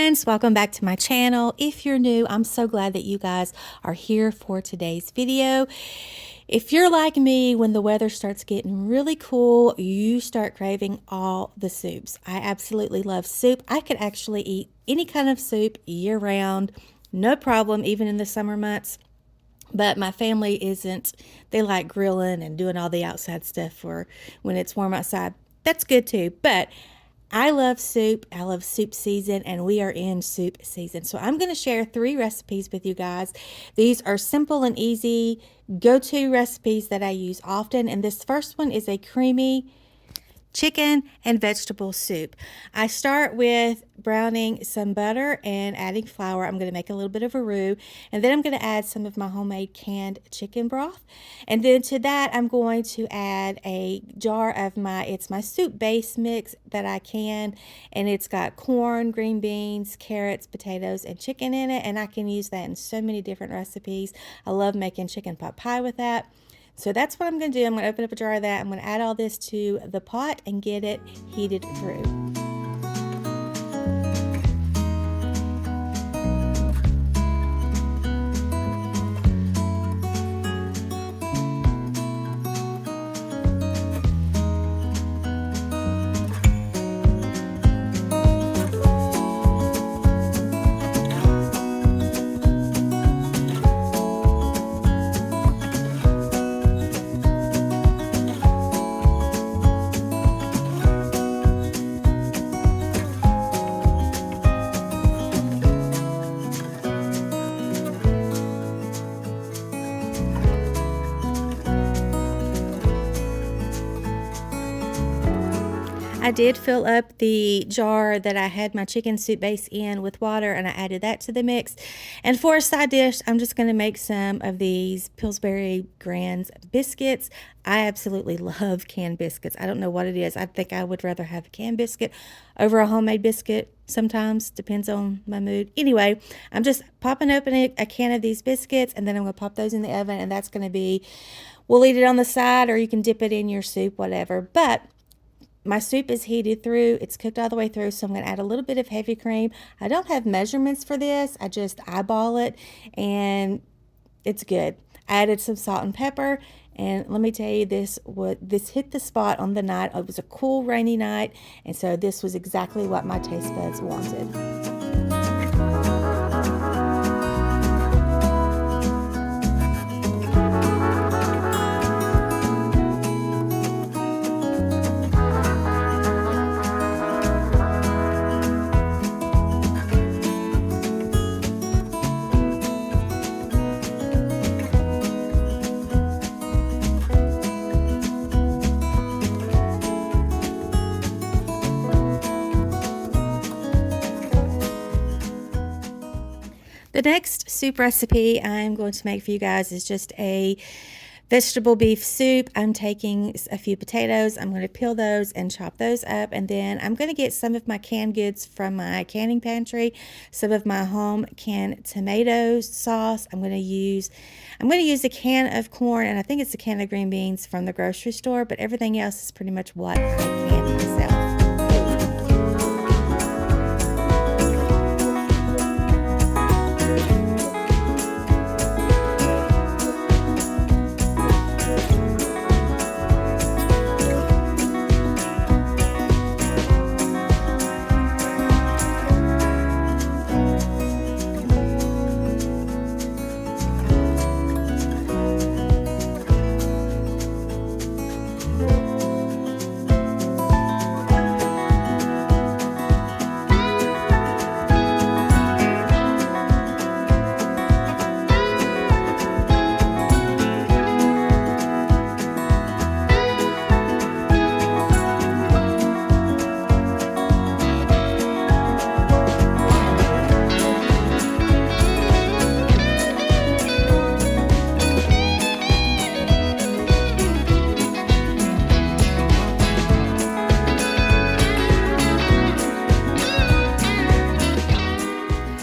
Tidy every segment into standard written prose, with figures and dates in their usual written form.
friends, welcome back to my channel. If you're new, I'm so glad that you guys are here for today's video. If you're like me, when the weather starts getting really cool, you start craving all the soups. I absolutely love soup. I could actually eat any kind of soup year round, no problem, even in the summer months. But my family isn't. They like grilling and doing all the outside stuff for when it's warm outside. That's good too. But I love soup. I love soup season, and we are in soup season. So I'm going to share 3 recipes with you guys. These are simple and easy go-to recipes that I use often. And this first one is a creamy chicken and vegetable soup. I start with browning some butter and adding flour. I'm going to make a little bit of a roux, and then I'm going to add some of my homemade canned chicken broth. And then to that, I'm going to add a jar of it's my soup base mix that I can, and it's got corn, green beans, carrots, potatoes, and chicken in it, and I can use that in so many different recipes. I love making chicken pot pie with that. So that's what I'm going to do. I'm going to open up a jar of that. I'm going to add all this to the pot and get it heated through. I did fill up the jar that I had my chicken soup base in with water, and I added that to the mix. And for a side dish, I'm just going to make some of these Pillsbury Grands biscuits. I absolutely love canned biscuits. I don't know what it is. I think I would rather have a canned biscuit over a homemade biscuit. Sometimes, depends on my mood. Anyway, I'm just popping open a can of these biscuits, and then I'm going to pop those in the oven, and that's going to be, we'll eat it on the side, or you can dip it in your soup, whatever. But my soup is heated through. It's cooked all the way through, so I'm going to add a little bit of heavy cream. I don't have measurements for this. I just eyeball it, and it's good. I added some salt and pepper, and let me tell you, this hit the spot on the night. It was a cool, rainy night, and so this was exactly what my taste buds wanted. The next soup recipe I'm going to make for you guys is just a vegetable beef soup. I'm taking a few potatoes. I'm going to peel those and chop those up, and then I'm going to get some of my canned goods from my canning pantry, some of my home canned tomato sauce. I'm going to use a can of corn, and I think it's a can of green beans from the grocery store, but everything else is pretty much what I can myself.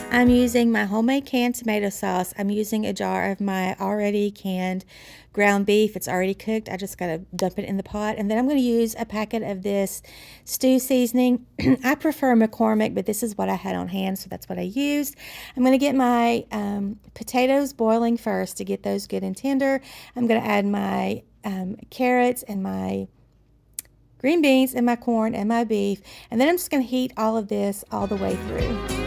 I'm using my homemade canned tomato sauce. I'm using a jar of my already canned ground beef. It's already cooked. I just got to dump it in the pot. And then I'm going to use a packet of this stew seasoning. I prefer McCormick, but this is what I had on hand, so that's what I used. I'm going to get my potatoes boiling first to get those good and tender. I'm going to add my carrots and my green beans and my corn and my beef, and then I'm just going to heat all of this all the way through.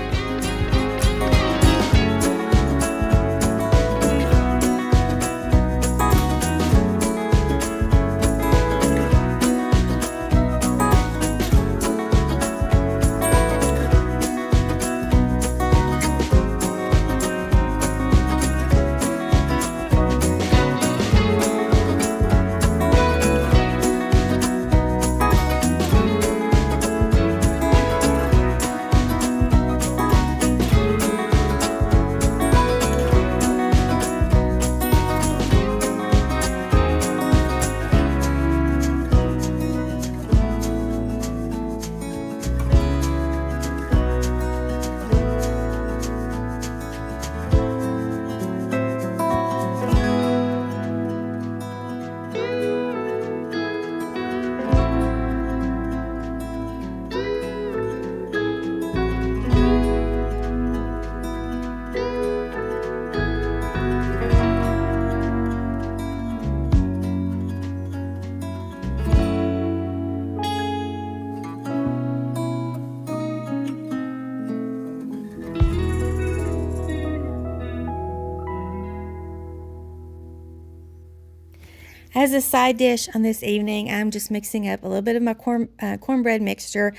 As a side dish on this evening, I'm just mixing up a little bit of my cornbread mixture.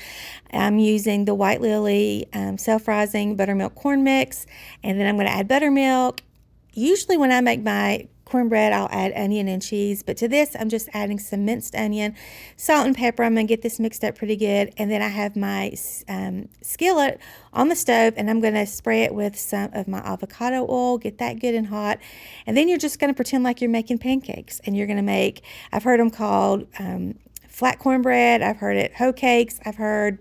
I'm using the White Lily self-rising buttermilk corn mix, and then I'm going to add buttermilk. Usually when I make my cornbread, I'll add onion and cheese, but to this, I'm just adding some minced onion, salt and pepper. I'm going to get this mixed up pretty good, and then I have my skillet on the stove, and I'm going to spray it with some of my avocado oil, get that good and hot, and then you're just going to pretend like you're making pancakes, and you're going to make, I've heard them called flat cornbread, I've heard it hoe cakes, I've heard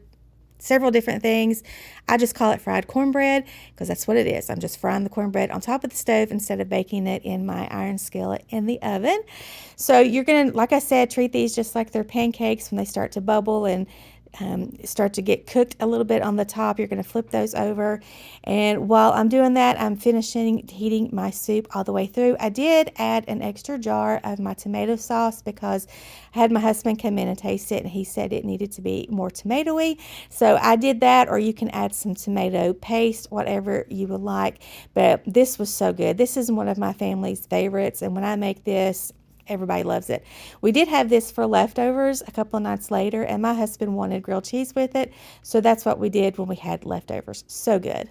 several different things. I just call it fried cornbread because that's what it is. I'm just frying the cornbread on top of the stove instead of baking it in my iron skillet in the oven. So you're going to, like I said, treat these just like they're pancakes. When they start to bubble and start to get cooked a little bit on the top, you're going to flip those over. And while I'm doing that, I'm finishing heating my soup all the way through. I did add an extra jar of my tomato sauce because I had my husband come in and taste it, and he said it needed to be more tomatoey. So I did that, or you can add some tomato paste, whatever you would like. But this was so good. This is one of my family's favorites, and when I make this, everybody loves it. We did have this for leftovers a couple of nights later, and my husband wanted grilled cheese with it, so that's what we did when we had leftovers. So good.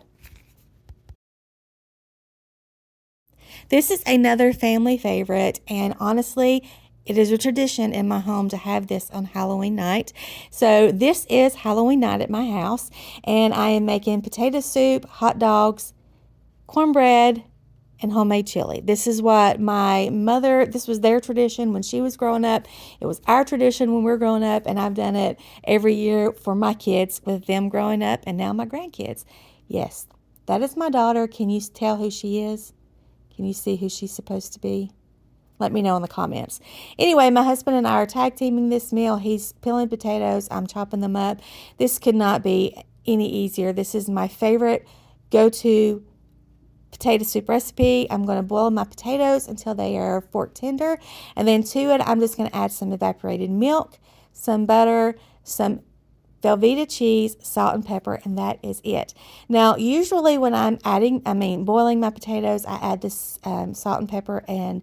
This is another family favorite, and honestly, it is a tradition in my home to have this on Halloween night. So this is Halloween night at my house, and I am making potato soup, hot dogs, cornbread, and homemade chili. This is what my mother, this was their tradition when she was growing up. It was our tradition when we were growing up, and I've done it every year for my kids with them growing up and now my grandkids. Yes, that is my daughter. Can you tell who she is? Can you see who she's supposed to be? Let me know in the comments. Anyway, my husband and I are tag teaming this meal. He's peeling potatoes. I'm chopping them up. This could not be any easier. This is my favorite go-to potato soup recipe. I'm going to boil my potatoes until they are fork tender, and then to it I'm just going to add some evaporated milk, some butter, some Velveeta cheese, salt and pepper, and that is it. Now usually when I'm boiling my potatoes, I add this salt and pepper and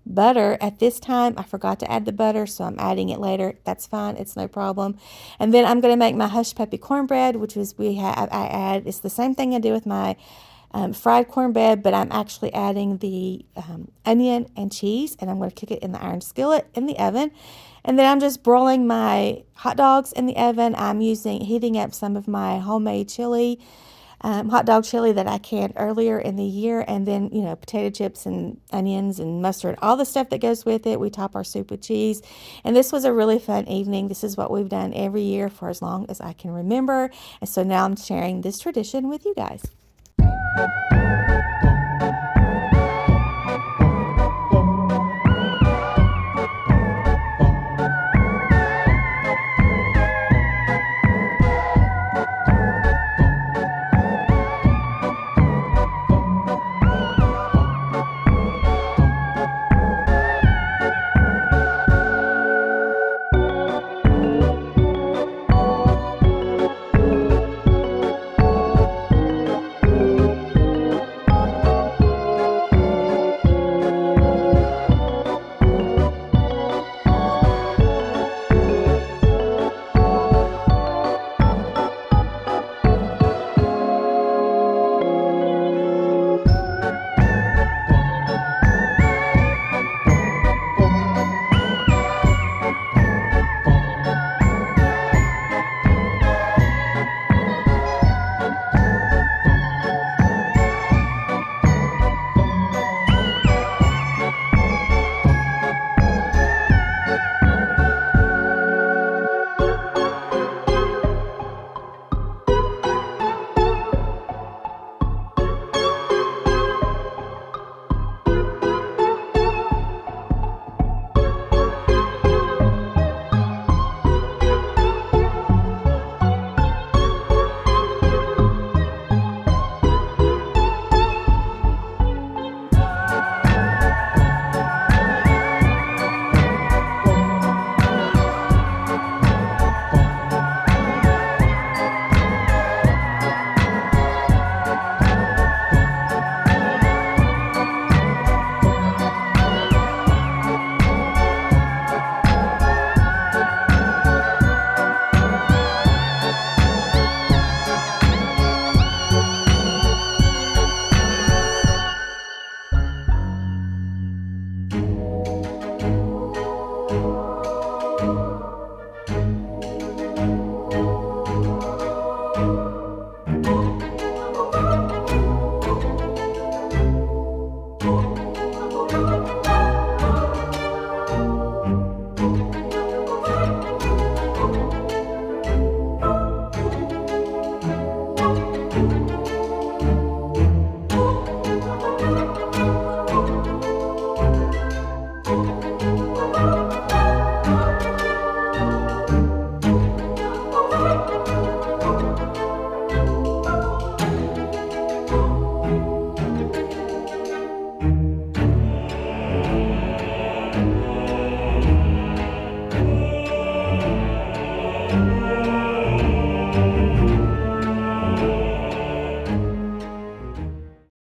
butter. At this time I forgot to add the butter, so I'm adding it later. That's fine, it's no problem. And then I'm going to make my hush puppy cornbread, which is it's the same thing I do with my fried cornbread, but I'm actually adding the onion and cheese, and I'm going to cook it in the iron skillet in the oven. And then I'm just broiling my hot dogs in the oven. I'm heating up some of my homemade chili, hot dog chili that I canned earlier in the year, and then, potato chips and onions and mustard, all the stuff that goes with it. We top our soup with cheese, and this was a really fun evening. This is what we've done every year for as long as I can remember, and so now I'm sharing this tradition with you guys.